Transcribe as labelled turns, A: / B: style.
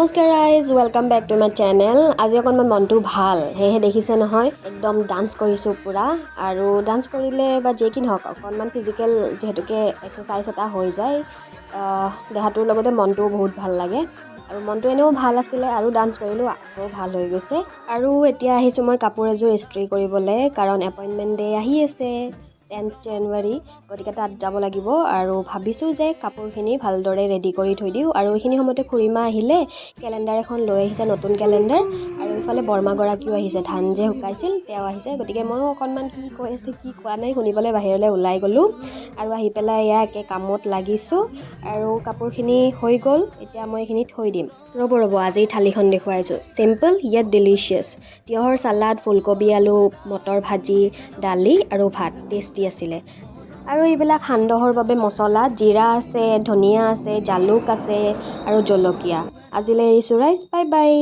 A: নমস্কাৰ guys, welcome back to my channel. আজি অকণমান মনটো ভাল, সেয়েহে দেখিছে নহয় একদম ডান্স কৰিছোঁ পূৰা। আৰু ডান্স কৰিলে বা যি কি নহওক অকণমান ফিজিকেল যিহেতুকে এক্সাৰচাইজ এটা হৈ যায়, দেহাটোৰ লগতে মনটোও বহুত ভাল লাগে। আৰু মনটো এনেও ভাল আছিলে আৰু ডান্স কৰিলোঁ আকৌ ভাল হৈ গৈছে। আৰু এতিয়া আহিছোঁ মই কাপোৰ এযোৰ ইস্ত্ৰি কৰিবলৈ, কাৰণ এপইণ্টমেণ্ট ডে আহি আছে 10 জানুৱাৰী, গতিকে তাত যাব লাগিব। আৰু ভাবিছোঁ যে কাপোৰখিনি ভালদৰে ৰেডি কৰি থৈ দিওঁ। আৰু এইখিনি সময়তে খুৰীমা আহিলে, কেলেণ্ডাৰ এখন লৈ আহিছে, নতুন কেলেণ্ডাৰ। আৰু ইফালে বৰমাগৰাকীও আহিছে, ধান যে শুকাইছিল তেওঁ আহিছে। গতিকে ময়ো অকণমান কি কৈ আছে কি কোৱা নাই শুনিবলৈ বাহিৰলৈ ওলাই গ'লোঁ। আৰু আহি পেলাই এয়া একে কামত লাগিছোঁ। আৰু কাপোৰখিনি হৈ গ'ল, এতিয়া মই এইখিনি থৈ দিম। ৰ'ব আজিৰ থালিখন দেখুৱাইছোঁ, চিম্পল য়েট ডিলিচিয়াছ। তিয়ঁহৰ চালাড, ফুলকবি আলু, মটৰ ভাজি, দালি আৰু ভাত টেষ্টি আছিলে। আৰু এইবিলাক সান্দহৰ বাবে মছলা, জিৰা আছে, ধনিয়া আছে, জালুক আছে আৰু জলকীয়া। আজিলৈ এৰিছোঁ ৰাইজ, বাই বাই।